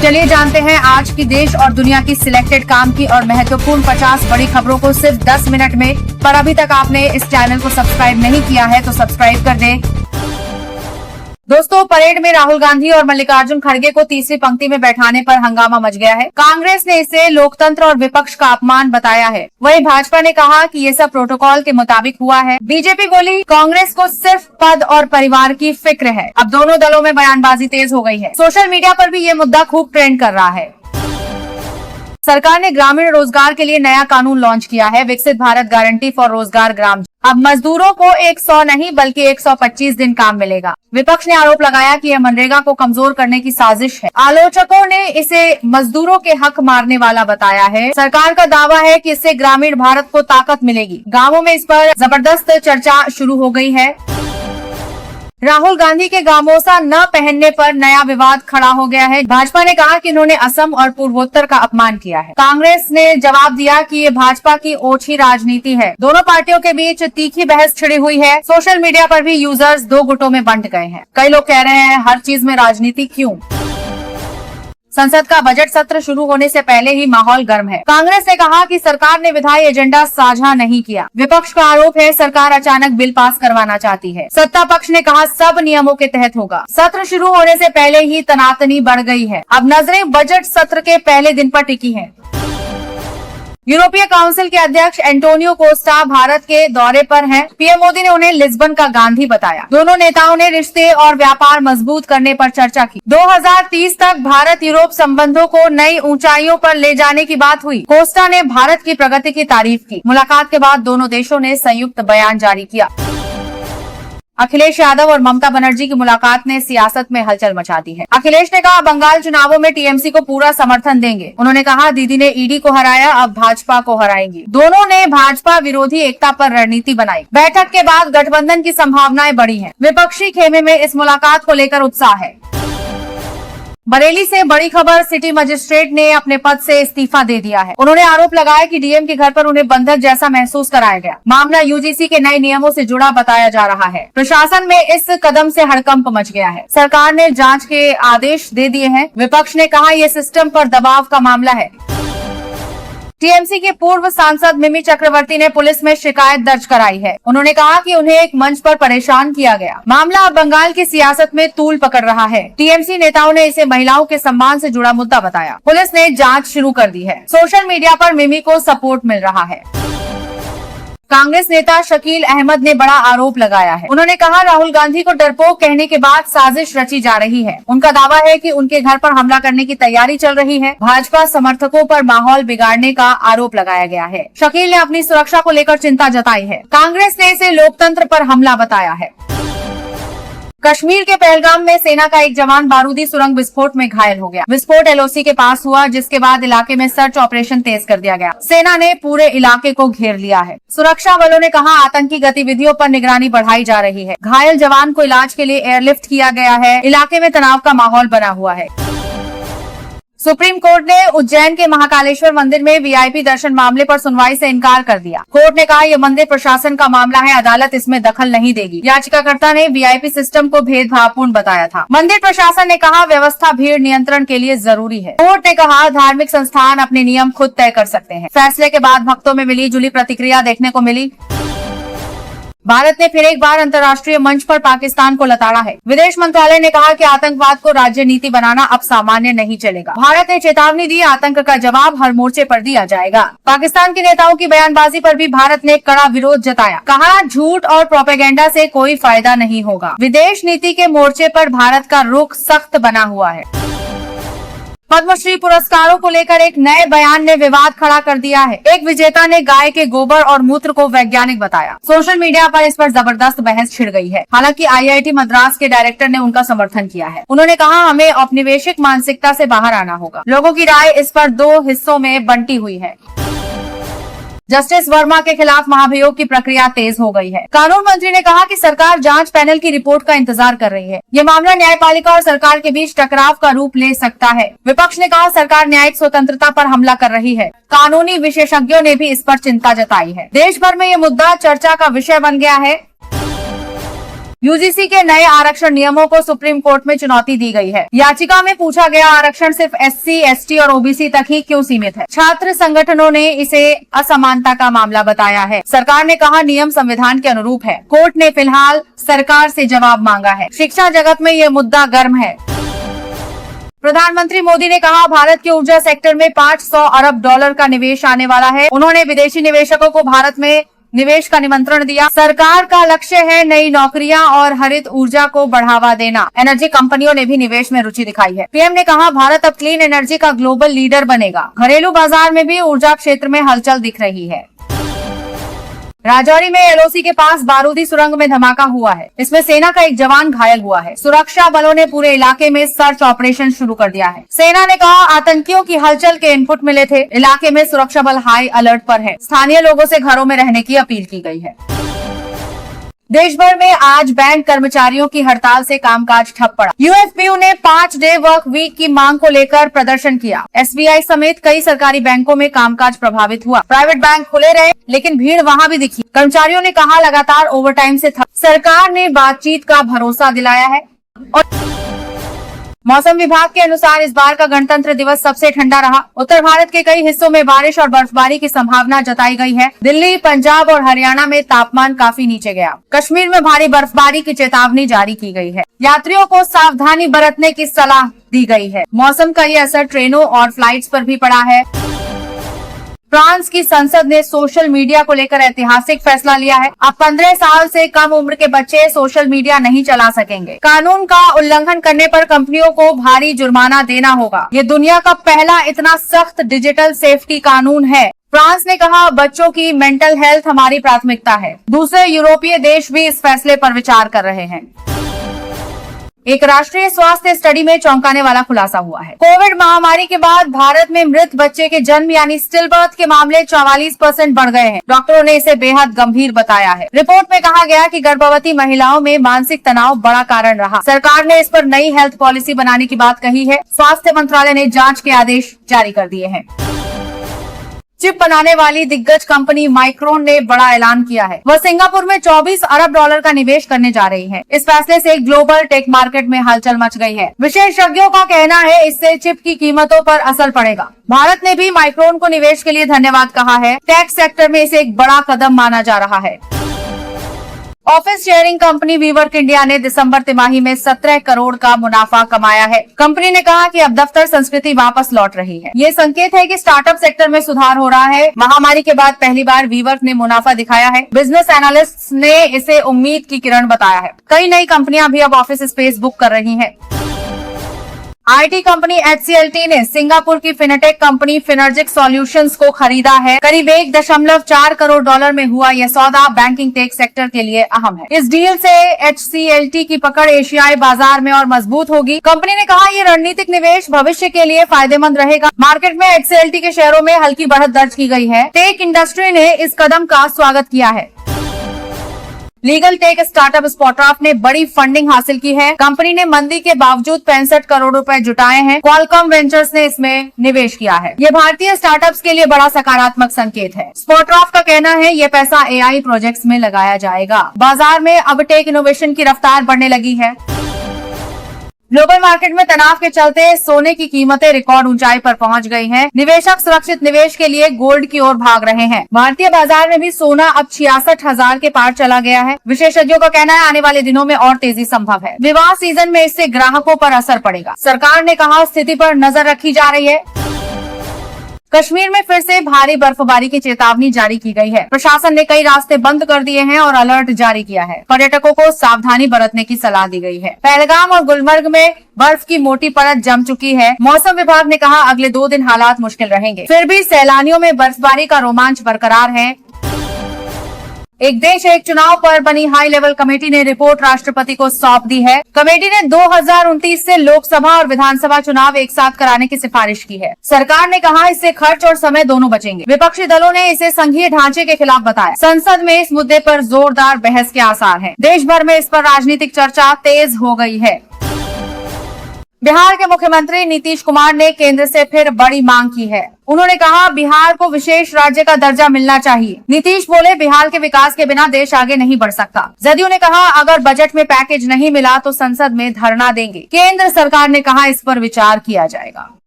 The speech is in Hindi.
चलिए जानते हैं आज की देश और दुनिया की सिलेक्टेड काम की और महत्वपूर्ण 50 बड़ी खबरों को सिर्फ 10 मिनट में। पर अभी तक आपने इस चैनल को सब्सक्राइब नहीं किया है तो सब्सक्राइब कर दें। दोस्तों, परेड में राहुल गांधी और मल्लिकार्जुन खड़गे को तीसरी पंक्ति में बैठाने पर हंगामा मच गया है। कांग्रेस ने इसे लोकतंत्र और विपक्ष का अपमान बताया है। वहीं भाजपा ने कहा कि ये सब प्रोटोकॉल के मुताबिक हुआ है। बीजेपी बोली कांग्रेस को सिर्फ पद और परिवार की फिक्र है। अब दोनों दलों में बयानबाजी तेज हो गई है। सोशल मीडिया पर भी ये मुद्दा खूब ट्रेंड कर रहा है। सरकार ने ग्रामीण रोजगार के लिए नया कानून लॉन्च किया है, विकसित भारत गारंटी फॉर रोजगार ग्राम। अब मजदूरों को 100 नहीं बल्कि 125 दिन काम मिलेगा। विपक्ष ने आरोप लगाया कि यह मनरेगा को कमजोर करने की साजिश है। आलोचकों ने इसे मजदूरों के हक मारने वाला बताया है। सरकार का दावा है कि इससे ग्रामीण भारत को ताकत मिलेगी। गांवों में इस पर जबरदस्त चर्चा शुरू हो गई है। राहुल गांधी के गामोसा न पहनने पर नया विवाद खड़ा हो गया है। भाजपा ने कहा कि उन्होंने असम और पूर्वोत्तर का अपमान किया है। कांग्रेस ने जवाब दिया कि ये भाजपा की ओछी राजनीति है। दोनों पार्टियों के बीच तीखी बहस छिड़ी हुई है। सोशल मीडिया पर भी यूजर्स दो गुटों में बंट गए हैं। कई लोग कह रहे हैं हर चीज में राजनीति क्यों। संसद का बजट सत्र शुरू होने से पहले ही माहौल गर्म है। कांग्रेस ने कहा कि सरकार ने विधायी एजेंडा साझा नहीं किया। विपक्ष का आरोप है सरकार अचानक बिल पास करवाना चाहती है। सत्ता पक्ष ने कहा सब नियमों के तहत होगा। सत्र शुरू होने से पहले ही तनातनी बढ़ गई है। अब नजरें बजट सत्र के पहले दिन पर टिकी हैं। यूरोपीय काउंसिल के अध्यक्ष एंटोनियो कोस्टा भारत के दौरे पर हैं। पीएम मोदी ने उन्हें लिस्बन का गांधी बताया। दोनों नेताओं ने रिश्ते और व्यापार मजबूत करने पर चर्चा की। 2030 तक भारत यूरोप संबंधों को नई ऊंचाइयों पर ले जाने की बात हुई। कोस्टा ने भारत की प्रगति की तारीफ की। मुलाकात के बाद दोनों देशों ने संयुक्त बयान जारी किया। अखिलेश यादव और ममता बनर्जी की मुलाकात ने सियासत में हलचल मचा दी है। अखिलेश ने कहा बंगाल चुनावों में टीएमसी को पूरा समर्थन देंगे। उन्होंने कहा दीदी ने ईडी को हराया, अब भाजपा को हराएंगी। दोनों ने भाजपा विरोधी एकता पर रणनीति बनाई। बैठक के बाद गठबंधन की संभावनाएं बढ़ी हैं। विपक्षी खेमे में इस मुलाकात को लेकर उत्साह है। बरेली से बड़ी खबर, सिटी मजिस्ट्रेट ने अपने पद से इस्तीफा दे दिया है। उन्होंने आरोप लगाया कि डीएम के घर पर उन्हें बंधक जैसा महसूस कराया गया। मामला यूजीसी के नए नियमों से जुड़ा बताया जा रहा है। प्रशासन में इस कदम से हड़कंप मच गया है। सरकार ने जांच के आदेश दे दिए हैं। विपक्ष ने कहा यह सिस्टम पर दबाव का मामला है। टीएमसी के पूर्व सांसद मिमी चक्रवर्ती ने पुलिस में शिकायत दर्ज कराई है। उन्होंने कहा कि उन्हें एक मंच पर परेशान किया गया। मामला अब बंगाल की सियासत में तूल पकड़ रहा है। टीएमसी नेताओं ने इसे महिलाओं के सम्मान से जुड़ा मुद्दा बताया। पुलिस ने जांच शुरू कर दी है। सोशल मीडिया पर मिमी को सपोर्ट मिल रहा है। कांग्रेस नेता शकील अहमद ने बड़ा आरोप लगाया है। उन्होंने कहा राहुल गांधी को डरपोक कहने के बाद साजिश रची जा रही है। उनका दावा है कि उनके घर पर हमला करने की तैयारी चल रही है। भाजपा समर्थकों पर माहौल बिगाड़ने का आरोप लगाया गया है। शकील ने अपनी सुरक्षा को लेकर चिंता जताई है। कांग्रेस ने इसे लोकतंत्र पर हमला बताया है। कश्मीर के पहलगाम में सेना का एक जवान बारूदी सुरंग विस्फोट में घायल हो गया। विस्फोट एलओसी के पास हुआ, जिसके बाद इलाके में सर्च ऑपरेशन तेज कर दिया गया। सेना ने पूरे इलाके को घेर लिया है। सुरक्षा बलों ने कहा आतंकी गतिविधियों पर निगरानी बढ़ाई जा रही है। घायल जवान को इलाज के लिए एयरलिफ्ट किया गया है। इलाके में तनाव का माहौल बना हुआ है। सुप्रीम कोर्ट ने उज्जैन के महाकालेश्वर मंदिर में वीआईपी दर्शन मामले पर सुनवाई से इनकार कर दिया। कोर्ट ने कहा यह मंदिर प्रशासन का मामला है, अदालत इसमें दखल नहीं देगी। याचिकाकर्ता ने वीआईपी सिस्टम को भेदभावपूर्ण बताया था। मंदिर प्रशासन ने कहा व्यवस्था भीड़ नियंत्रण के लिए जरूरी है। कोर्ट ने कहा धार्मिक संस्थान अपने नियम खुद तय कर सकते हैं। फैसले के बाद भक्तों में मिली जुली प्रतिक्रिया देखने को मिली। भारत ने फिर एक बार अंतर्राष्ट्रीय मंच पर पाकिस्तान को लताड़ा है। विदेश मंत्रालय ने कहा कि आतंकवाद को राज्य नीति बनाना अब सामान्य नहीं चलेगा। भारत ने चेतावनी दी, आतंक का जवाब हर मोर्चे पर दिया जाएगा। पाकिस्तान के नेताओं की बयानबाजी पर भी भारत ने कड़ा विरोध जताया। कहा झूठ और प्रोपेगेंडा से कोई फायदा नहीं होगा। विदेश नीति के मोर्चे पर भारत का रुख सख्त बना हुआ है। पद्मश्री पुरस्कारों को लेकर एक नए बयान ने विवाद खड़ा कर दिया है। एक विजेता ने गाय के गोबर और मूत्र को वैज्ञानिक बताया। सोशल मीडिया पर इस पर जबरदस्त बहस छिड़ गई है। हालांकि आईआईटी मद्रास के डायरेक्टर ने उनका समर्थन किया है। उन्होंने कहा हमें औपनिवेशिक मानसिकता से बाहर आना होगा। लोगों की राय इस पर दो हिस्सों में बंटी हुई है। जस्टिस वर्मा के खिलाफ महाभियोग की प्रक्रिया तेज हो गई है। कानून मंत्री ने कहा कि सरकार जांच पैनल की रिपोर्ट का इंतजार कर रही है। ये मामला न्यायपालिका और सरकार के बीच टकराव का रूप ले सकता है। विपक्ष ने कहा सरकार न्यायिक स्वतंत्रता पर हमला कर रही है। कानूनी विशेषज्ञों ने भी इस पर चिंता जताई है। देश भर में ये मुद्दा चर्चा का विषय बन गया है। यूजीसी के नए आरक्षण नियमों को सुप्रीम कोर्ट में चुनौती दी गई है। याचिका में पूछा गया आरक्षण सिर्फ एससी, एसटी और ओबीसी तक ही क्यों सीमित है। छात्र संगठनों ने इसे असमानता का मामला बताया है। सरकार ने कहा नियम संविधान के अनुरूप है। कोर्ट ने फिलहाल सरकार से जवाब मांगा है। शिक्षा जगत में ये मुद्दा गर्म है। प्रधानमंत्री मोदी ने कहा भारत के ऊर्जा सेक्टर में $500 अरब का निवेश आने वाला है। उन्होंने विदेशी निवेशकों को भारत में निवेश का निमंत्रण दिया। सरकार का लक्ष्य है नई नौकरियां और हरित ऊर्जा को बढ़ावा देना। एनर्जी कंपनियों ने भी निवेश में रुचि दिखाई है। पीएम ने कहा भारत अब क्लीन एनर्जी का ग्लोबल लीडर बनेगा। घरेलू बाजार में भी ऊर्जा क्षेत्र में हलचल दिख रही है। राजौरी में एलओसी के पास बारूदी सुरंग में धमाका हुआ है। इसमें सेना का एक जवान घायल हुआ है। सुरक्षा बलों ने पूरे इलाके में सर्च ऑपरेशन शुरू कर दिया है। सेना ने कहा आतंकियों की हलचल के इनपुट मिले थे। इलाके में सुरक्षा बल हाई अलर्ट पर है। स्थानीय लोगों से घरों में रहने की अपील की गई है। देश भर में आज बैंक कर्मचारियों की हड़ताल से कामकाज ठप पड़ा। यूएफपीयू ने 5 डे वर्क वीक की मांग को लेकर प्रदर्शन किया। एसबीआई समेत कई सरकारी बैंकों में कामकाज प्रभावित हुआ। प्राइवेट बैंक खुले रहे लेकिन भीड़ वहां भी दिखी। कर्मचारियों ने कहा लगातार ओवरटाइम से थक। सरकार ने बातचीत का भरोसा दिलाया है। और मौसम विभाग के अनुसार इस बार का गणतंत्र दिवस सबसे ठंडा रहा। उत्तर भारत के कई हिस्सों में बारिश और बर्फबारी की संभावना जताई गई है। दिल्ली, पंजाब और हरियाणा में तापमान काफी नीचे गया। कश्मीर में भारी बर्फबारी की चेतावनी जारी की गई है। यात्रियों को सावधानी बरतने की सलाह दी गई है। मौसम का ये असर ट्रेनों और फ्लाइट्स पर भी पड़ा है। फ्रांस की संसद ने सोशल मीडिया को लेकर ऐतिहासिक फैसला लिया है। अब 15 साल से कम उम्र के बच्चे सोशल मीडिया नहीं चला सकेंगे। कानून का उल्लंघन करने पर कंपनियों को भारी जुर्माना देना होगा। ये दुनिया का पहला इतना सख्त डिजिटल सेफ्टी कानून है। फ्रांस ने कहा बच्चों की मेंटल हेल्थ हमारी प्राथमिकता है। दूसरे यूरोपीय देश भी इस फैसले पर विचार कर रहे हैं। एक राष्ट्रीय स्वास्थ्य स्टडी में चौंकाने वाला खुलासा हुआ है। कोविड महामारी के बाद भारत में मृत बच्चे के जन्म यानी स्टिल बर्थ के मामले 44% बढ़ गए हैं। डॉक्टरों ने इसे बेहद गंभीर बताया है। रिपोर्ट में कहा गया कि गर्भवती महिलाओं में मानसिक तनाव बड़ा कारण रहा। सरकार ने इस पर नई हेल्थ पॉलिसी बनाने की बात कही है। स्वास्थ्य मंत्रालय ने जाँच के आदेश जारी कर दिए हैं। चिप बनाने वाली दिग्गज कंपनी माइक्रोन ने बड़ा ऐलान किया है। वह सिंगापुर में $24 अरब का निवेश करने जा रही है। इस फैसले से ग्लोबल टेक मार्केट में हलचल मच गई है। विशेषज्ञों का कहना है इससे चिप की कीमतों पर असर पड़ेगा। भारत ने भी माइक्रोन को निवेश के लिए धन्यवाद कहा है। टेक सेक्टर में इसे एक बड़ा कदम माना जा रहा है। Office sharing company WeWork India ने दिसंबर तिमाही में 17 करोड़ का मुनाफा कमाया है। कंपनी ने कहा कि अब दफ्तर संस्कृति वापस लौट रही है। ये संकेत है कि स्टार्टअप सेक्टर में सुधार हो रहा है। महामारी के बाद पहली बार वीवर्क ने मुनाफा दिखाया है। बिजनेस एनालिस्ट ने इसे उम्मीद की किरण बताया है। कई नई कंपनियां भी अब ऑफिस स्पेस बुक कर रही हैं। आईटी कंपनी HCLT ने सिंगापुर की फिनटेक कंपनी फिनर्जिक सॉल्यूशंस को खरीदा है। करीब $1.4 करोड़ में हुआ यह सौदा बैंकिंग टेक सेक्टर के लिए अहम है। इस डील से HCLT की पकड़ एशियाई बाजार में और मजबूत होगी। कंपनी ने कहा यह रणनीतिक निवेश भविष्य के लिए फायदेमंद रहेगा। मार्केट में HCLT के शेयरों में हल्की बढ़त दर्ज की गई है। टेक इंडस्ट्री ने इस कदम का स्वागत किया है। लीगल टेक स्टार्टअप स्पॉटराफ ने बड़ी फंडिंग हासिल की है। कंपनी ने मंदी के बावजूद 65 करोड़ रुपए जुटाए हैं। क्वालकॉम वेंचर्स ने इसमें निवेश किया है। ये भारतीय स्टार्टअप्स के लिए बड़ा सकारात्मक संकेत है। स्पॉटराफ का कहना है ये पैसा AI प्रोजेक्ट्स में लगाया जाएगा। बाजार में अब टेक इनोवेशन की रफ्तार बढ़ने लगी है। ग्लोबल मार्केट में तनाव के चलते सोने की कीमतें रिकॉर्ड ऊंचाई पर पहुंच गई हैं। निवेशक सुरक्षित निवेश के लिए गोल्ड की ओर भाग रहे हैं। भारतीय बाजार में भी सोना अब 66,000 के पार चला गया है। विशेषज्ञों का कहना है आने वाले दिनों में और तेजी संभव है। विवाह सीजन में इससे ग्राहकों पर असर पड़ेगा। सरकार ने कहा स्थिति पर नजर रखी जा रही है। कश्मीर में फिर से भारी बर्फबारी की चेतावनी जारी की गई है। प्रशासन ने कई रास्ते बंद कर दिए हैं और अलर्ट जारी किया है। पर्यटकों को सावधानी बरतने की सलाह दी गई है। पहलगाम और गुलमर्ग में बर्फ की मोटी परत जम चुकी है। मौसम विभाग ने कहा अगले 2 दिन हालात मुश्किल रहेंगे। फिर भी सैलानियों में बर्फबारी का रोमांच बरकरार है। एक देश एक चुनाव पर बनी हाई लेवल कमेटी ने रिपोर्ट राष्ट्रपति को सौंप दी है। कमेटी ने 2029 से लोकसभा और विधानसभा चुनाव एक साथ कराने की सिफारिश की है। सरकार ने कहा इससे खर्च और समय दोनों बचेंगे। विपक्षी दलों ने इसे संघीय ढांचे के खिलाफ बताया। संसद में इस मुद्दे पर जोरदार बहस के आसार हैं। देश भर में इस पर राजनीतिक चर्चा तेज हो गई है। बिहार के मुख्यमंत्री नीतीश कुमार ने केंद्र से फिर बड़ी मांग की है। उन्होंने कहा बिहार को विशेष राज्य का दर्जा मिलना चाहिए। नीतीश बोले बिहार के विकास के बिना देश आगे नहीं बढ़ सकता। जदयू ने कहा अगर बजट में पैकेज नहीं मिला तो संसद में धरना देंगे। केंद्र सरकार ने कहा इस पर विचार किया जाएगा।